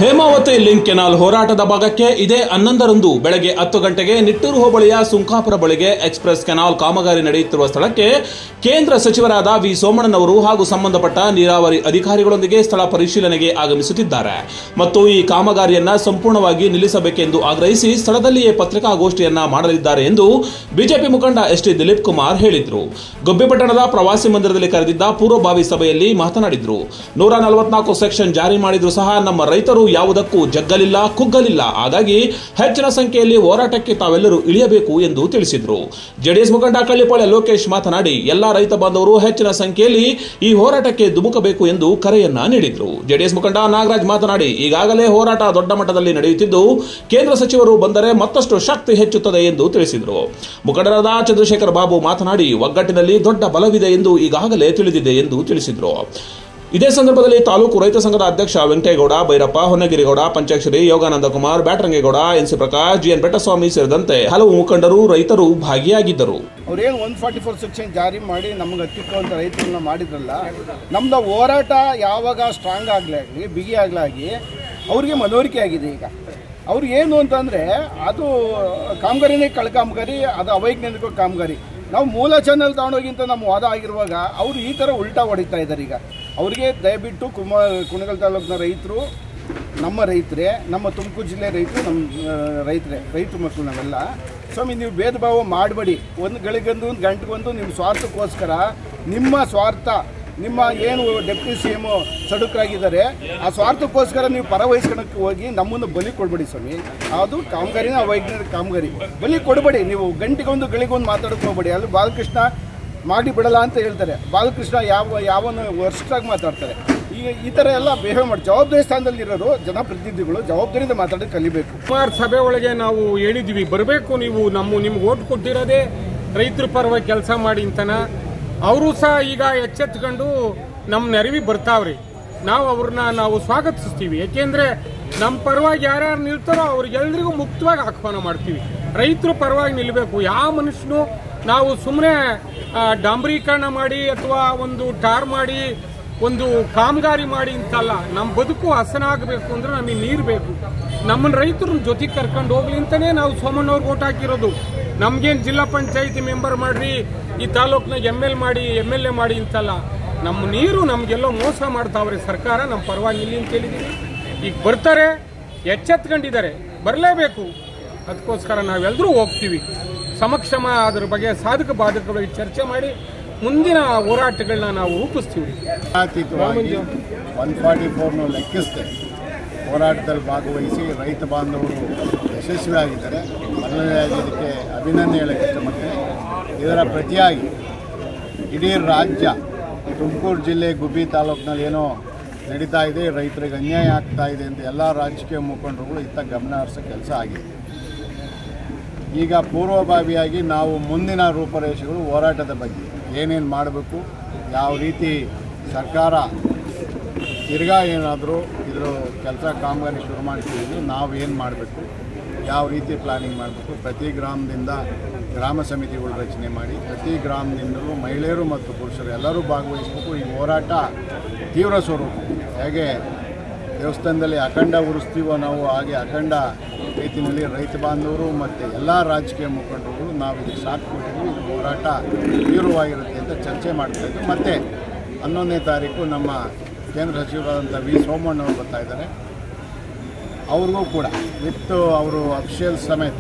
Hemavathi link canal ಹೋರಾಟದ ಭಾಗಕ್ಕೆ ಇದೇ 11ರಂದು ಬೆಳಗ್ಗೆ 10 ಗಂಟೆಗೆ ನಿಟ್ಟೂರು ಹೋಬಳಿಯ ಸುಂಕಾಪುರ ಬಳಿಗೆ ಎಕ್ಸ್ಪ್ರೆಸ್ ಕೆನಾಲ್ ಕಾಮಗಾರಿ ನಡೆಯುತ್ತಿರುವ ಸ್ಥಳಕ್ಕೆ ಕೇಂದ್ರ ಸಚಿವರಾದ ವಿ ಸೋಮಣ್ಣನವರು ಹಾಗೂ ಸಂಬಂಧಪಟ್ಟ ನೀರಾವರಿ ಅಧಿಕಾರಿಗಳೊಂದಿಗೆ ಸ್ಥಳ ಪರಿಶೀಲನೆಗೆ ಆಗಮಿಸುತ್ತಿದ್ದಾರೆ ಮತ್ತು ಈ ಕಾಮಗಾರಿಯನ್ನ ಸಂಪೂರ್ಣವಾಗಿ ನಿಲ್ಲಿಸಬೇಕೆಂದು ಆಗ್ರಹಿಸಿ ಸ್ಥಳದಲ್ಲಿಯೇ ಪತ್ರಿಕಾಗೋಷ್ಠಿಯನ್ನ ಮಾಡಲಿದ್ದಾರೆ ಎಂದು ಬಿಜೆಪಿ ಮುಖಂಡ ಎಸ್.ಟಿ. ದಿಲೀಪ್ ಕುಮಾರ್ ಹೇಳಿದರು. ಗುಬ್ಬಿಪಟ್ಟಣದ ಪ್ರವಾಸಿ ಮಂದಿರದಲ್ಲಿ ಕರೆದಿದ್ದ ಪೂರ್ವಭಾವಿ ಸಭೆಯಲ್ಲಿ ಮಾತನಾಡಿದರು. 144 ಸೆಕ್ಷನ್ ಜಾರಿ ಮಾಡಿದ್ರು ಸಹ ನಮ್ಮ ರೈತರು ಯಾವುದಕ್ಕೂ ಜಗ್ಗಲಿಲ್ಲ, ಕುಗ್ಗಲಿಲ್ಲ. ಹಾಗಾಗಿ ಹೆಚ್ಚಿನ ಸಂಖ್ಯೆಯಲ್ಲಿ ಹೋರಾಟಕ್ಕೆ ತಾವೆಲ್ಲರೂ ಇಳಿಯಬೇಕು ಎಂದು ತಿಳಿಸಿದರು. ಜೆಡಿಎಸ್ ಮುಖಂಡ ಕಳ್ಳಿಪಾಳ್ಯ ಲೋಕೇಶ್ ಮಾತನಾಡಿ ಎಲ್ಲಾ ರೈತ ಬಾಂಧವರು ಹೆಚ್ಚಿನ ಸಂಖ್ಯೆಯಲ್ಲಿ ಈ ಹೋರಾಟಕ್ಕೆ ಧುಮುಕಬೇಕು ಎಂದು ಕರೆಯನ್ನ ನೀಡಿದರು. ಜೆಡಿಎಸ್ ಮುಖಂಡ ನಾಗರಾಜ್ ಮಾತನಾಡಿ ಈಗಾಗಲೇ ಹೋರಾಟ ದೊಡ್ಡ ಮಟ್ಟದಲ್ಲಿ ನಡೆಯುತ್ತಿದ್ದು ಕೇಂದ್ರ ಸಚಿವರು ಬಂದರೆ ಮತ್ತಷ್ಟು ಶಕ್ತಿ ಹೆಚ್ಚುತ್ತದೆ ಎಂದು ತಿಳಿಸಿದರು. ಮುಖಂಡರಾದ ಚಂದ್ರಶೇಖರ್ ಬಾಬು ಮಾತನಾಡಿ ಒಗ್ಗಟ್ಟಿನಲ್ಲಿ ದೊಡ್ಡ ಬಲವಿದೆ ಎಂದು ಈಗಾಗಲೇ ತಿಳಿದಿದೆ ಎಂದು ತಿಳಿಸಿದರು. ಇದೇ ಸಂದರ್ಭದಲ್ಲಿ ತಾಲೂಕು ರೈತ ಸಂಘದ ಅಧ್ಯಕ್ಷ ವೆಂಕಟೇಗೌಡ, ಭೈರಪ್ಪ, ಹೊನ್ನಗಿರಿಗೌಡ, ಪಂಚಾಕ್ಷರಿ, ಯೋಗಾನಂದ ಕುಮಾರ್, ಬ್ಯಾಟರಂಗೇಗೌಡ, ಎನ್.ಸಿ. ಪ್ರಕಾಶ್, ಜಿಎನ್ ಬೆಟ್ಟಸ್ವಾಮಿ ಸೇರಿದಂತೆ ಹಲವು ಮುಖಂಡರು, ರೈತರು ಭಾಗಿಯಾಗಿದ್ದರು. ಅವ್ರೇನು 144 ಸೆಕ್ಷನ್ ಜಾರಿ ಮಾಡಿ ನಮ್ಗೆ ಹತ್ತಿಕ್ಕುವಂಥ ರೈತರನ್ನ ಮಾಡಿದ್ರಲ್ಲ, ನಮ್ದು ಹೋರಾಟ ಯಾವಾಗ ಸ್ಟ್ರಾಂಗ್ ಆಗಲಿ ಬಿಗಿ ಆಗಲಾಗಿ ಅವ್ರಿಗೆ ಮನವರಿಕೆ ಆಗಿದೆ. ಈಗ ಅವ್ರಿಗೆ ಏನು ಅಂತಂದರೆ ಅದು ಕಾಮಗಾರಿನೇ ಕಳ್ಕಾಮಗಾರಿ, ಅದು ಅವೈಜ್ಞಾನಿಕ ಕಾಮಗಾರಿ. ನಾವು ಮೂಲ ಚಾನಲ್ ತಗೊಂಡೋಗಿಂತ ನಮ್ಮ ವಾದ ಆಗಿರುವಾಗ ಅವರು ಈ ಥರ ಉಲ್ಟಾ ಹೊಡಿತಾ ಇದ್ದಾರೆ. ಈಗ ಅವರಿಗೆ ದಯವಿಟ್ಟು ಕುಣಗಲ್ ತಾಲೂಕಿನ ರೈತರು ನಮ್ಮ ರೈತರೇ, ನಮ್ಮ ತುಮಕೂರು ಜಿಲ್ಲೆ ರೈತರು ನಮ್ಮ ರೈತ ಮಕ್ಕಳು ನಾವೆಲ್ಲ. ಸ್ವಾಮಿ ನೀವು ಭೇದ ಭಾವ ಮಾಡಬೇಡಿ. ಒಂದು ಗಳಿಗೊಂದು ಒಂದು ಗಂಟೆಗೊಂದು ನಿಮ್ಮ ಸ್ವಾರ್ಥಕ್ಕೋಸ್ಕರ, ನಿಮ್ಮ ಸ್ವಾರ್ಥ, ನಿಮ್ಮ ಏನು ಡೆಪ್ಟಿ ಸಿ ಎಮ್ ಸಡುಕರಾಗಿದ್ದಾರೆ ಆ ಸ್ವಾರ್ಥಕ್ಕೋಸ್ಕರ ನೀವು ಪರವಹಿಸ್ಕೊಳಕ್ಕೆ ಹೋಗಿ ನಮ್ಮನ್ನು ಬಲಿ ಕೊಡಬೇಡಿ ಸ್ವಾಮಿ. ಅದು ಕಾಮಗಾರಿನ ಅವೈಜ್ಞಾನಿಕ ಕಾಮಗಾರಿ. ಬಲಿ ಕೊಡಬೇಡಿ. ನೀವು ಗಂಟೆಗೊಂದು ಗಳಿಗೊಂದು ಮಾತಾಡೋಕೆ ಹೋಗಬೇಡಿ. ಅಲ್ಲಿ ಬಾಲಕೃಷ್ಣ ಮಾಡಿ ಬಿಡಲ್ಲ ಅಂತ ಹೇಳ್ತಾರೆ. ಬಾಲಕೃಷ್ಣ ಯಾವನು ವರ್ಷಾಗಿ ಮಾತಾಡ್ತಾರೆ. ಈಗ ಈ ಥರ ಎಲ್ಲ ಬಿಹೇವ್ ಮಾಡಿ ಜವಾಬ್ದಾರಿ ಸ್ಥಾನದಲ್ಲಿರೋರು ಜನಪ್ರತಿನಿಧಿಗಳು ಜವಾಬ್ದಾರಿಯಿಂದ ಮಾತಾಡೋದು ಕಲಿಬೇಕು. ಸುಮಾರು ಸಭೆ ಒಳಗೆ ನಾವು ಹೇಳಿದ್ವಿ, ಬರಬೇಕು ನೀವು, ನಿಮ್ಗೆ ಓಟ್ ಕೊಟ್ಟಿರೋದೇ ರೈತರ ಪರವಾಗಿ ಕೆಲಸ ಮಾಡಿ ಅಂತನ. ಅವರು ಸಹ ಈಗ ಎಚ್ಚೆತ್ಕೊಂಡು ನಮ್ಮ ನೆರವಿಗೆ ಬರ್ತಾವ್ರಿ. ನಾವು ಅವ್ರನ್ನ ಸ್ವಾಗತಿಸ್ತೀವಿ. ಯಾಕೆಂದ್ರೆ ನಮ್ಮ ಪರವಾಗಿ ಯಾರ್ಯಾರು ನಿಲ್ತಾರೋ ಅವ್ರಿಗೆಲ್ರಿಗೂ ಮುಕ್ತವಾಗಿ ಆಹ್ವಾನ ಮಾಡ್ತೀವಿ. ರೈತರ ಪರವಾಗಿ ನಿಲ್ಲಬೇಕು. ಯಾವ ಮನುಷ್ಯನು ನಾವು ಸುಮ್ಮನೆ ಡಾಂಬರೀಕರಣ ಮಾಡಿ ಅಥವಾ ಒಂದು ಟಾರ್ ಮಾಡಿ ಒಂದು ಕಾಮಗಾರಿ ಮಾಡಿ ಅಂತಲ್ಲ. ನಮ್ಮ ಬದುಕು ಹಸನಾಗಬೇಕು ಅಂದ್ರೆ ನಮಗೆ ನೀರು ಬೇಕು. ನಮ್ಮನ್ನ ರೈತರನ್ನ ಜೊತೆಗೆ ಕರ್ಕೊಂಡು ಹೋಗ್ಲಿ ಅಂತಾನೆ ನಾವು ಸೋಮಣ್ಣವ್ರಿಗೆ ಓಟ್ ಹಾಕಿರೋದು. ನಮ್ಗೇನು ಜಿಲ್ಲಾ ಪಂಚಾಯತಿ ಮೆಂಬರ್ ಮಾಡ್ರಿ, ಈ ತಾಲೂಕ್ನಾಗ ಎಮ್.ಎಲ್.ಎ. ಮಾಡಿ ಅಂತಲ್ಲ. ನಮ್ಮ ನೀರು ನಮ್ಗೆಲ್ಲೋ ಮೋಸ ಮಾಡ್ತಾವ್ರೆ ಸರ್ಕಾರ. ನಮ್ಮ ಪರವಾಗಿ ಇಲ್ಲಿ ಅಂತ ಹೇಳಿದೀವಿ. ಈಗ ಬರ್ತಾರೆ, ಎಚ್ಚೆತ್ಕೊಂಡಿದ್ದಾರೆ, ಬರಲೇಬೇಕು. ಅದಕ್ಕೋಸ್ಕರ ನಾವೆಲ್ಲರೂ ಹೋಗ್ತೀವಿ. ಸಮಕ್ಷಮ ಅದ್ರ ಬಗ್ಗೆ ಸಾಧಕ ಬಾಧಕಗಳಿಗೆ ಚರ್ಚೆ ಮಾಡಿ ಮುಂದಿನ ಹೋರಾಟಗಳನ್ನ ನಾವು ರೂಪಿಸ್ತೀವಿ. 144 ಲೆಕ್ಕಿಸದೆ ಹೋರಾಟದಲ್ಲಿ ಭಾಗವಹಿಸಿ ರೈತ ಬಾಂಧವರು ಯಶಸ್ವಿಯಾಗಿದ್ದಾರೆ. ಮೊದಲನೇದಾಗಿ ಇದಕ್ಕೆ ಅಭಿನಂದನೆ ಹೇಳಕ್ಕೆ ಇಷ್ಟಪಡ್ತೀನಿ. ಇದರ ಪ್ರತಿಯಾಗಿ ಇಡೀ ರಾಜ್ಯ, ತುಮಕೂರು ಜಿಲ್ಲೆ ಗುಬ್ಬಿ ತಾಲೂಕಿನಲ್ಲಿ ಏನೋ ನಡೀತಾ ಇದೆ, ರೈತರಿಗೆ ಅನ್ಯಾಯ ಆಗ್ತಾ ಇದೆ ಅಂತ ಎಲ್ಲ ರಾಜಕೀಯ ಮುಖಂಡರುಗಳು ಇತ್ತ ಗಮನ ಹರಿಸೋ ಕೆಲಸ ಆಗಿದೆ. ಈಗ ಪೂರ್ವಭಾವಿಯಾಗಿ ನಾವು ಮುಂದಿನ ರೂಪರೇಷೆಗಳು ಹೋರಾಟದ ಬಗ್ಗೆ ಏನೇನು ಮಾಡಬೇಕು, ಯಾವ ರೀತಿ ಸರ್ಕಾರ ತಿರ್ಗಾ ಏನಾದರೂ ಇದ್ರ ಕೆಲಸ ಕಾಮಗಾರಿ ಶುರು ಮಾಡ್ತಿದ್ದೀವಿ, ನಾವು ಏನು ಮಾಡಬೇಕು, ಯಾವ ರೀತಿ ಪ್ಲಾನಿಂಗ್ ಮಾಡಬೇಕು, ಪ್ರತಿ ಗ್ರಾಮದಿಂದ ಗ್ರಾಮ ಸಮಿತಿಗಳು ರಚನೆ ಮಾಡಿ ಪ್ರತಿ ಗ್ರಾಮದಿಂದಲೂ ಮಹಿಳೆಯರು ಮತ್ತು ಪುರುಷರು ಎಲ್ಲರೂ ಭಾಗವಹಿಸಬೇಕು. ಈ ಹೋರಾಟ ತೀವ್ರ ಸ್ವರೂಪ. ಹೇಗೆ ದೇವಸ್ಥಾನದಲ್ಲಿ ಅಖಂಡ ಉರಿಸ್ತೀವೋ ನಾವು, ಹಾಗೆ ಅಖಂಡ ರೀತಿಯಲ್ಲಿ ರೈತ ಬಾಂಧವರು ಮತ್ತು ಎಲ್ಲ ರಾಜಕೀಯ ಮುಖಂಡರು ನಾವು ಇದಕ್ಕೆ ಸಾಥ್ ಕೊಟ್ಟಿದ್ದೀವಿ. ಇದು ಹೋರಾಟ ತೀವ್ರವಾಗಿರುತ್ತೆ ಅಂತ ಚರ್ಚೆ ಮಾಡ್ತಾಯಿದ್ದು. ಮತ್ತು 11ನೇ ತಾರೀಕು ನಮ್ಮ ಕೇಂದ್ರ ಸಚಿವರಾದಂಥ ವಿ ಸೋಮಣ್ಣವರು ಬರ್ತಾ ಇದ್ದಾರೆ. ಅವ್ರಿಗೂ ಕೂಡ ವಿತ್ ಅವರು ಅಫಿಷಿಯಲ್ ಸಮೇತ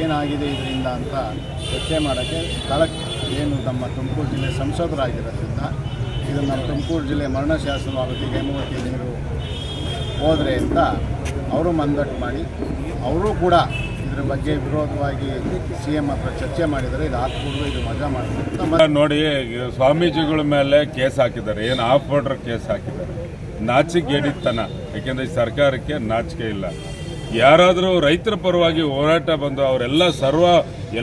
ಏನಾಗಿದೆ ಇದರಿಂದ ಅಂತ ಚರ್ಚೆ ಮಾಡೋಕ್ಕೆ ಸ್ಥಳಕ್ಕೆ ಏನು ನಮ್ಮ ತುಮಕೂರು ಜಿಲ್ಲೆ ಸಂಸದರಾಗಿರೋದ್ರಿಂದ ಇದು ನಮ್ಮ ತುಮಕೂರು ಜಿಲ್ಲೆ ಮರಣ ಶಾಸನವಾಗುತ್ತೆ, ಹೇಮಾವತಿ ನೀರು ಹೋದರೆ ಅಂತ ಅವರು ಮಂದಟ್ಟು ಮಾಡಿ ಅವರು ಕೂಡ ಇದ್ರ ಬಗ್ಗೆ ವಿರೋಧವಾಗಿ CM ಹತ್ರ ಚರ್ಚೆ ಮಾಡಿದ್ದಾರೆ. ಇದು ಹಾಕ್ಬಿಟ್ಟು ಇದು ಮಜಾ ಮಾಡ್ತಾರೆ ನೋಡಿ. ಸ್ವಾಮೀಜಿಗಳ ಮೇಲೆ ಕೇಸ್ ಹಾಕಿದ್ದಾರೆ, ಏನು ಆಫ್ ಆರ್ಡರ್ ಕೇಸ್ ಹಾಕಿದ್ದಾರೆ. ನಾಚಿಕೆಗೇಡಿತನ. ಯಾಕೆಂದ್ರೆ ಈ ಸರ್ಕಾರಕ್ಕೆ ನಾಚಿಕೆ ಇಲ್ಲ. ಯಾರಾದರೂ ರೈತರ ಪರವಾಗಿ ಹೋರಾಟ ಬಂದು ಅವರೆಲ್ಲ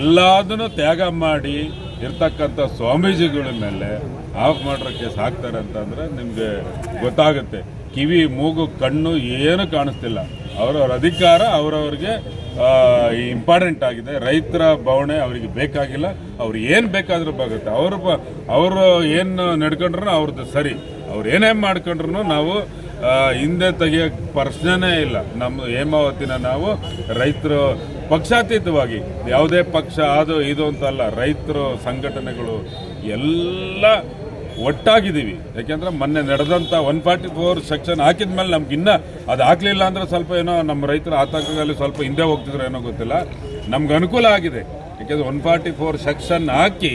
ಎಲ್ಲದನ್ನು ತ್ಯಾಗ ಮಾಡಿ ಇರ್ತಕ್ಕಂಥ ಸ್ವಾಮೀಜಿಗಳ ಮೇಲೆ ಆಫ್ ಆರ್ಡರ್ ಕೇಸ್ ಹಾಕ್ತಾರೆ ಅಂತಂದ್ರೆ ನಿಮ್ಗೆ ಗೊತ್ತಾಗುತ್ತೆ. ಕಿವಿ, ಮೂಗು, ಕಣ್ಣು ಏನು ಕಾಣಿಸ್ತಿಲ್ಲ. ಅವರವ್ರ ಅಧಿಕಾರ ಅವರವ್ರಿಗೆ ಇಂಪಾರ್ಟೆಂಟ್ ಆಗಿದೆ. ರೈತರ ಭಾವನೆ ಅವರಿಗೆ ಬೇಕಾಗಿಲ್ಲ. ಅವ್ರು ಏನು ಬೇಕಾದ್ರೂ ಬಾಗುತ್ತೆ. ಅವರು ಏನು ನಡ್ಕೊಂಡ್ರು ಅವ್ರದ್ದು ಸರಿ. ಅವ್ರು ಏನೇ ಮಾಡ್ಕೊಂಡ್ರು ನಾವು ಹಿಂದೆ ತೆಗಿಯೋಕ್ಕೆ ಪ್ರಶ್ನೆನೇ ಇಲ್ಲ. ನಮ್ಮ ಹೇಮಾವತಿನ ನಾವು ರೈತರು ಪಕ್ಷಾತೀತವಾಗಿ, ಯಾವುದೇ ಪಕ್ಷ ಅದು ಇದು ಅಂತಲ್ಲ, ರೈತರು ಸಂಘಟನೆಗಳು ಎಲ್ಲ ಒಟ್ಟಾಗಿದ್ದೀವಿ. ಯಾಕೆಂದ್ರೆ ಮೊನ್ನೆ ನಡೆದಂಥ 144 ಸೆಕ್ಷನ್ ಹಾಕಿದ್ಮೇಲೆ ನಮ್ಗೆ ಇನ್ನೂ ಅದು ಹಾಕ್ಲಿಲ್ಲ ಅಂದ್ರೆ ಸ್ವಲ್ಪ ಏನೋ ನಮ್ಮ ರೈತರ ಆತಂಕದಲ್ಲಿ ಸ್ವಲ್ಪ ಹಿಂದೆ ಹೋಗ್ತಿದ್ರು ಏನೋ ಗೊತ್ತಿಲ್ಲ. ನಮ್ಗೆ ಅನುಕೂಲ ಆಗಿದೆ. ಯಾಕೆಂದ್ರೆ 144 ಸೆಕ್ಷನ್ ಹಾಕಿ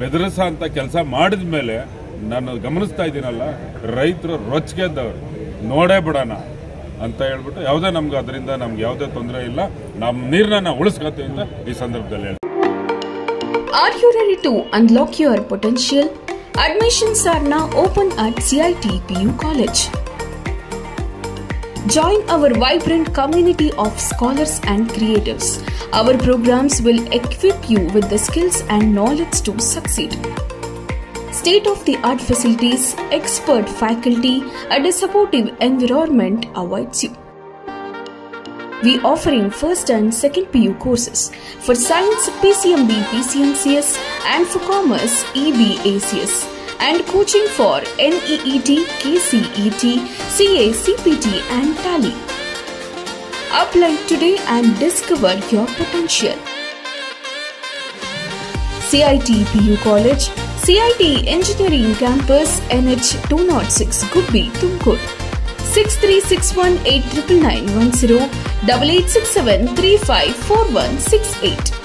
ಬೆದರಿಸ ಅಂತ ಕೆಲಸ ಮಾಡಿದ ಮೇಲೆ ನಾನು ಗಮನಿಸ್ತಾ ಇದ್ದೀನಲ್ಲ, ರೈತರು ರೊಚ್ಗೆದ್ದವ್ರು, ನೋಡೇ ಬಿಡೋಣ ಅಂತ ಹೇಳ್ಬಿಟ್ಟು ಯಾವುದೇ ನಮ್ಗೆ ಅದರಿಂದ ನಮ್ಗೆ ಯಾವುದೇ ತೊಂದರೆ ಇಲ್ಲ, ನಮ್ಮ ನೀರನ್ನ ಉಳಿಸ್ಕೊತೀವಿ ಅಂತ ಈ ಸಂದರ್ಭದಲ್ಲಿ ಹೇಳಿ. Are you ready to unlock your potential? Admissions are now open at CIT PU College. Join our vibrant community of scholars and creatives. Our programs will equip you with the skills and knowledge to succeed. State-of-the-art facilities, expert faculty, and a supportive environment awaits you. We offering first and second PU courses for science PCMB, PCMCS, and for commerce EB/ACS, and coaching for NEET, KCET, CA, CPT, and Tally. Apply today and discover your potential. CIT PU College, CIT Engineering Campus, NH 206, Gubbi, Tumkur. 6361899910 8867354168.